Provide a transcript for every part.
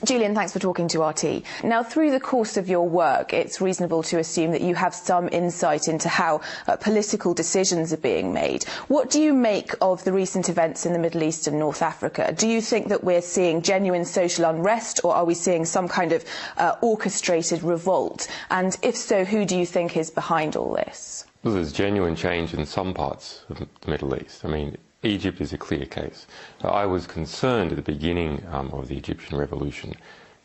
Julian, thanks for talking to RT. Now, through the course of your work, it's reasonable to assume that you have some insight into how political decisions are being made. What do you make of the recent events in the Middle East and North Africa? Do you think that we're seeing genuine social unrest, or are we seeing some kind of orchestrated revolt? And if so, who do you think is behind all this? Well, there's genuine change in some parts of the Middle East. I mean, Egypt is a clear case. I was concerned at the beginning of the Egyptian revolution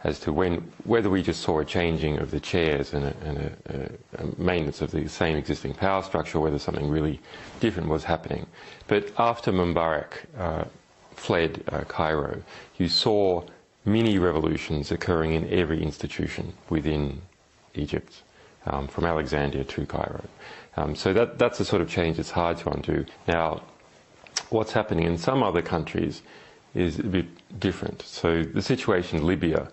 as to whether we just saw a changing of the chairs and a maintenance of the same existing power structure, or whether something really different was happening. But after Mubarak fled Cairo, you saw mini-revolutions occurring in every institution within Egypt, from Alexandria to Cairo. So that's a sort of change that's hard to undo. Now, what's happening in some other countries is a bit different. So the situation in Libya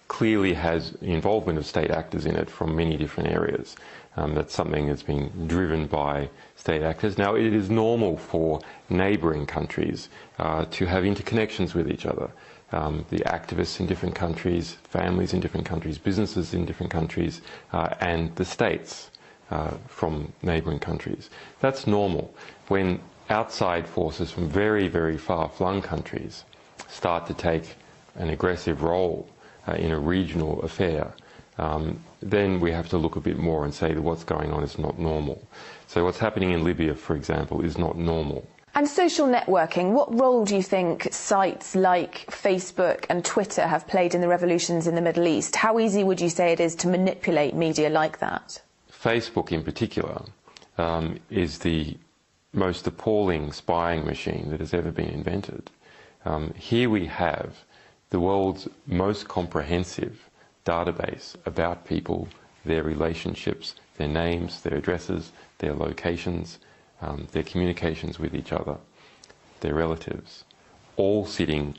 clearly has the involvement of state actors in it from many different areas. That's something that's been driven by state actors. Now, it is normal for neighbouring countries to have interconnections with each other. The activists in different countries, families in different countries, businesses in different countries, and the states from neighbouring countries. That's normal. When outside forces from very, very far-flung countries start to take an aggressive role in a regional affair, then we have to look a bit more and say that what's going on is not normal. So what's happening in Libya, for example, is not normal. And social networking, what role do you think sites like Facebook and Twitter have played in the revolutions in the Middle East? How easy would you say it is to manipulate media like that? Facebook in particular is the most appalling spying machine that has ever been invented. Here we have the world's most comprehensive database about people, their relationships, their names, their addresses, their locations, their communications with each other, their relatives, all sitting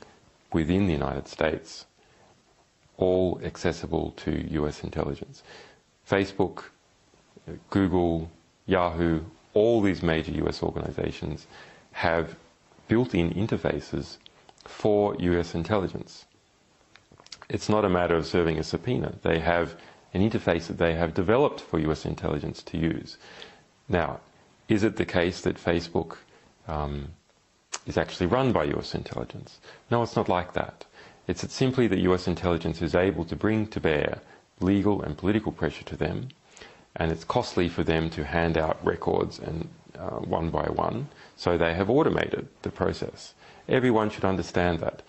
within the United States, all accessible to US intelligence. Facebook, Google, Yahoo, all these major US organizations have built-in interfaces for US intelligence. It's not a matter of serving a subpoena. They have an interface that they have developed for US intelligence to use. Now, is it the case that Facebook is actually run by US intelligence? No, it's not like that. It's simply that US intelligence is able to bring to bear legal and political pressure to them, and it's costly for them to hand out records and one by one, so they have automated the process. Everyone should understand that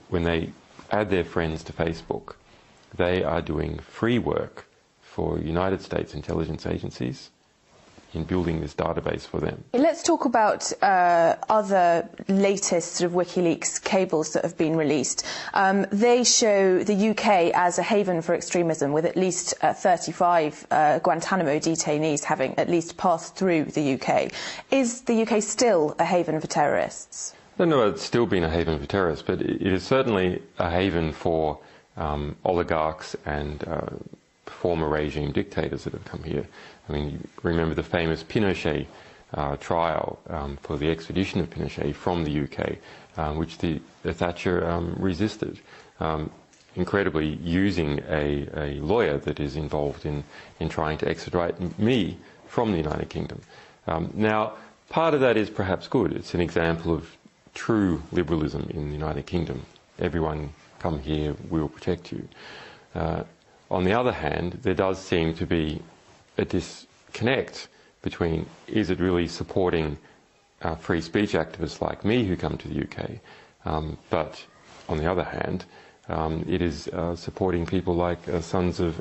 when they add their friends to Facebook, they are doing free work for United States intelligence agencies in building this database for them. Let's talk about other latest sort of WikiLeaks cables that have been released. They show the UK as a haven for extremism, with at least 35 Guantanamo detainees having at least passed through the UK. Is the UK still a haven for terrorists? I don't know if it's still been a haven for terrorists, but it is certainly a haven for oligarchs and former regime dictators that have come here. I mean, you remember the famous Pinochet trial for the extradition of Pinochet from the UK, which the Thatcher resisted, incredibly using a lawyer that is involved in trying to extradite me from the United Kingdom. Now, part of that is perhaps good. It's an example of true liberalism in the United Kingdom. Everyone come here, we will protect you. On the other hand, there does seem to be a disconnect between, is it really supporting free speech activists like me who come to the UK, but on the other hand, it is supporting people like sons of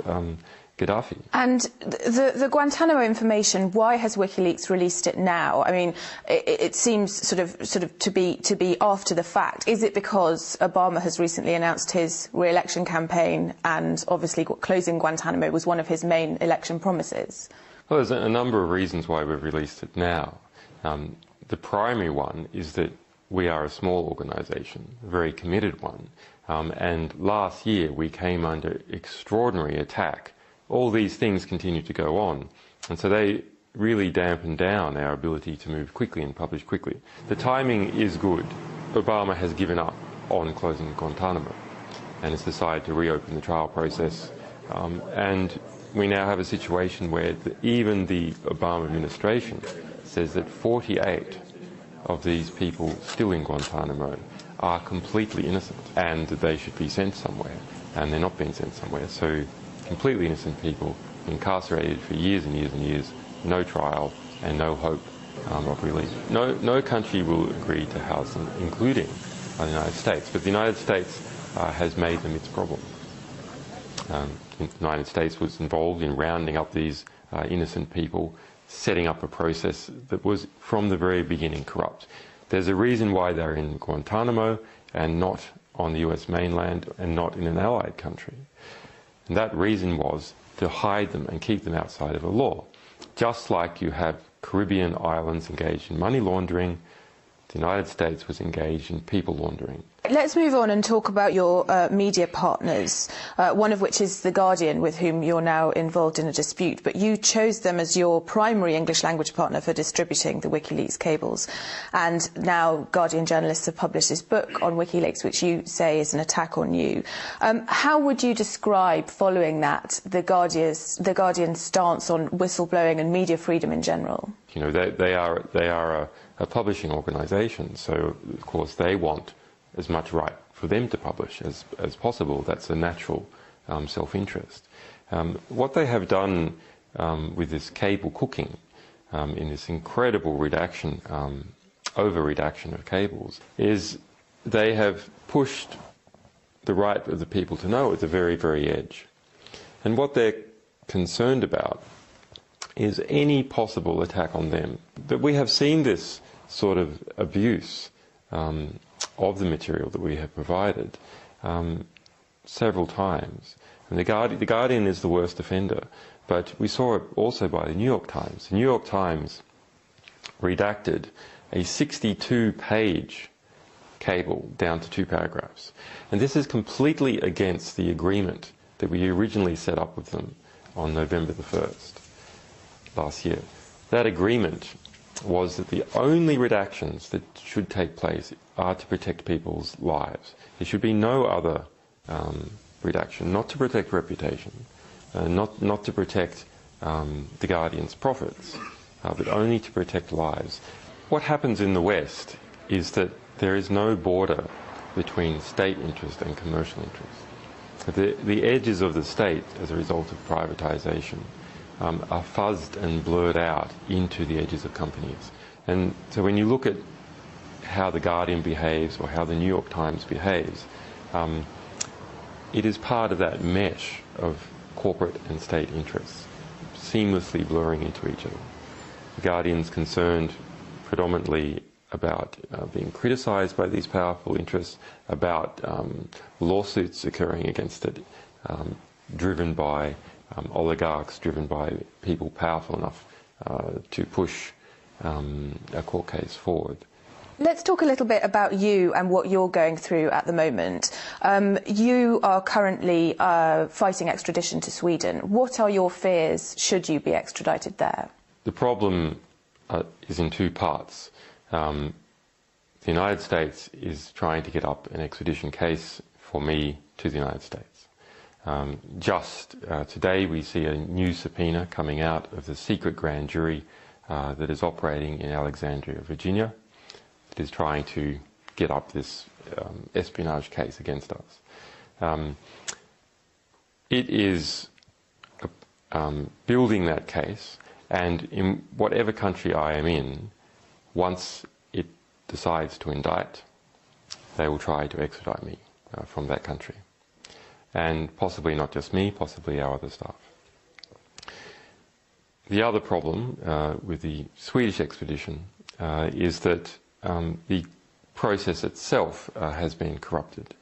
Gaddafi. And the Guantanamo information, why has WikiLeaks released it now? I mean, it seems sort of to be after the fact. Is it because Obama has recently announced his re-election campaign, and obviously closing Guantanamo was one of his main election promises? Well, there's a number of reasons why we've released it now. The primary one is that we are a small organisation, a very committed one, and last year we came under extraordinary attack. All these things continue to go on, and so they really dampen down our ability to move quickly and publish quickly. The timing is good. Obama has given up on closing Guantanamo. and has decided to reopen the trial process. And we now have a situation where even the Obama administration says that 48 of these people still in Guantanamo are completely innocent and that they should be sent somewhere, and they're not being sent somewhere. So completely innocent people incarcerated for years and years and years, no trial and no hope of release. No country will agree to house them, including the United States, but the United States has made them its problem. The United States was involved in rounding up these innocent people, setting up a process that was from the very beginning corrupt. There's a reason why they're in Guantanamo and not on the US mainland and not in an allied country. And that reason was to hide them and keep them outside of the law. Just like you have Caribbean islands engaged in money laundering, the United States was engaged in people laundering. Let's move on and talk about your media partners, one of which is The Guardian, with whom you're now involved in a dispute, but you chose them as your primary English language partner for distributing the WikiLeaks cables. And now Guardian journalists have published this book on WikiLeaks, which you say is an attack on you. How would you describe, following that, The Guardian's stance on whistleblowing and media freedom in general? You know, they are a publishing organisation, so of course they want as much right for them to publish as possible. That's a natural self-interest. What they have done with this cable cooking, in this incredible redaction, over-redaction of cables, is they have pushed the right of the people to know at the very, very edge. And what they're concerned about is any possible attack on them. But we have seen this sort of abuse of the material that we have provided several times. And the Guardian is the worst offender, but we saw it also by the New York Times. The New York Times redacted a 62-page cable down to 2 paragraphs. And this is completely against the agreement that we originally set up with them on November the 1st last year. That agreement was that the only redactions that should take place are to protect people's lives. There should be no other redaction, not to protect reputation, not to protect the Guardian's profits, but only to protect lives. What happens in the West is that there is no border between state interest and commercial interest. The edges of the state, as a result of privatisation, are fuzzed and blurred out into the edges of companies. And so when you look at how The Guardian behaves or how the New York Times behaves, it is part of that mesh of corporate and state interests, seamlessly blurring into each other. The Guardian's concerned predominantly about being criticised by these powerful interests, about lawsuits occurring against it, driven by oligarchs, driven by people powerful enough to push a court case forward. Let's talk a little bit about you and what you're going through at the moment. You are currently fighting extradition to Sweden. What are your fears should you be extradited there? The problem is in 2 parts. The United States is trying to get up an extradition case for me to the United States. Just today we see a new subpoena coming out of the secret grand jury that is operating in Alexandria, Virginia. It is trying to get up this espionage case against us. It is building that case, and in whatever country I am in, once it decides to indict, they will try to extradite me from that country. And possibly not just me, possibly our other staff. The other problem with the Swedish expedition is that the process itself has been corrupted.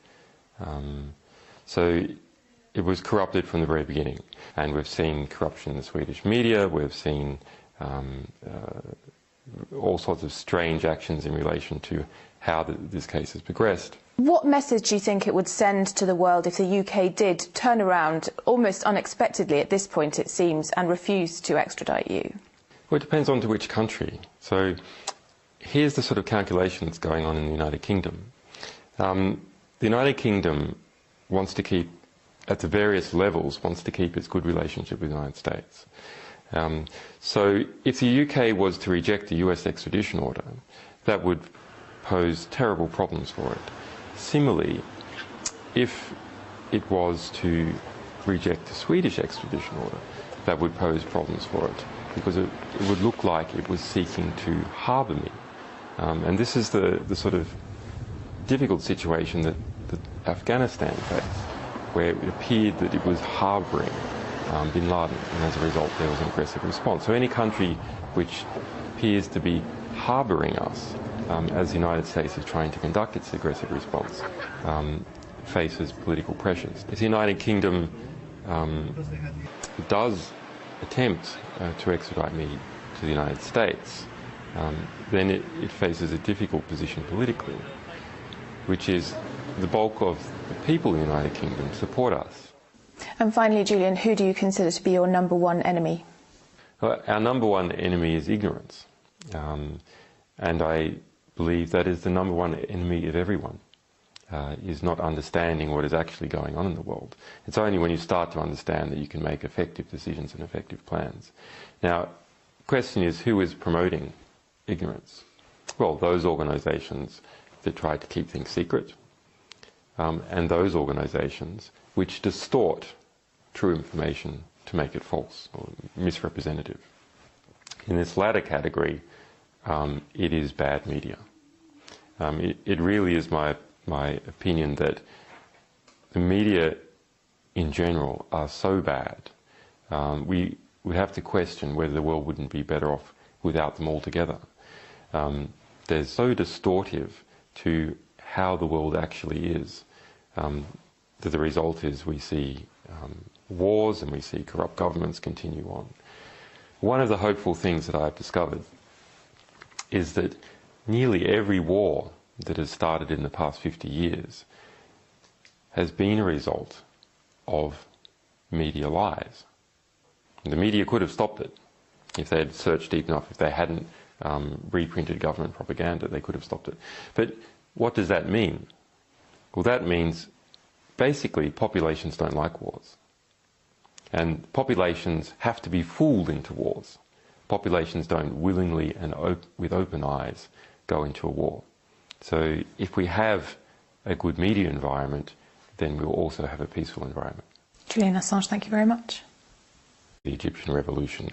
So it was corrupted from the very beginning, and we've seen corruption in the Swedish media, we've seen all sorts of strange actions in relation to how this case has progressed. What message do you think it would send to the world if the UK did turn around, almost unexpectedly at this point it seems, and refuse to extradite you? Well, it depends on to which country. So here's the sort of calculation that's going on in the United Kingdom. The United Kingdom wants to keep, at the various levels, wants to keep its good relationship with the United States. So if the UK was to reject the US extradition order, that would pose terrible problems for it. Similarly, if it was to reject the Swedish extradition order, that would pose problems for it, because it would look like it was seeking to harbour me. And this is the sort of difficult situation that Afghanistan faced, where it appeared that it was harbouring bin Laden, and as a result there was an aggressive response. So any country which appears to be harbouring us, as the United States is trying to conduct its aggressive response, faces political pressures. If the United Kingdom does attempt to extradite me to the United States, then it faces a difficult position politically, which is the bulk of the people in the United Kingdom support us. And finally, Julian, who do you consider to be your number one enemy? Well, our number one enemy is ignorance. And I believe that is the number one enemy of everyone, is not understanding what is actually going on in the world. It's only when you start to understand that you can make effective decisions and effective plans. Now, the question is, who is promoting ignorance? Well, those organisations that try to keep things secret, and those organisations which distort true information to make it false or misrepresentative. In this latter category, it is bad media. It really is my opinion that the media in general are so bad, we would have to question whether the world wouldn't be better off without them altogether. They're so distortive to how the world actually is, that the result is we see wars and we see corrupt governments continue on. One of the hopeful things that I've discovered is that nearly every war that has started in the past 50 years has been a result of media lies. The media could have stopped it if they had searched deep enough. If they hadn't reprinted government propaganda, they could have stopped it. But what does that mean? Well, that means basically populations don't like wars. And populations have to be fooled into wars. Populations don't willingly and with open eyes go into a war. So if we have a good media environment, then we'll also have a peaceful environment. Julian Assange, thank you very much. The Egyptian revolution,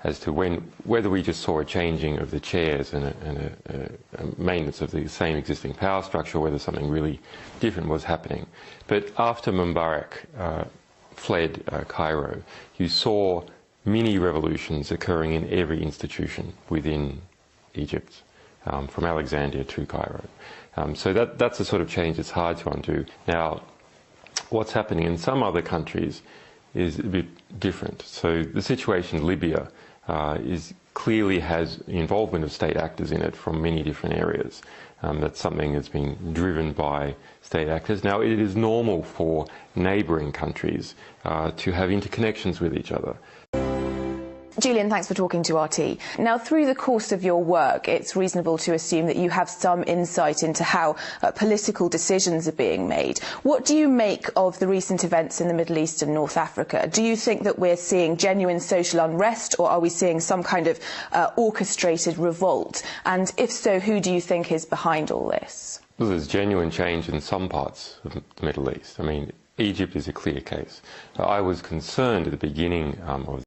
as to whether we just saw a changing of the chairs and a maintenance of the same existing power structure, or whether something really different was happening. But after Mubarak fled Cairo, you saw mini-revolutions occurring in every institution within Egypt, from Alexandria to Cairo. So that's the sort of change that's hard to undo. Now, what's happening in some other countries is a bit different. So the situation in Libya clearly has the involvement of state actors in it from many different areas. That's something that's been driven by state actors. Now, it is normal for neighbouring countries to have interconnections with each other. Julian, thanks for talking to RT. Now, through the course of your work, it's reasonable to assume that you have some insight into how political decisions are being made. What do you make of the recent events in the Middle East and North Africa? Do you think that we're seeing genuine social unrest, or are we seeing some kind of orchestrated revolt? And if so, who do you think is behind all this? Well, there's genuine change in some parts of the Middle East. I mean, Egypt is a clear case. I was concerned at the beginning of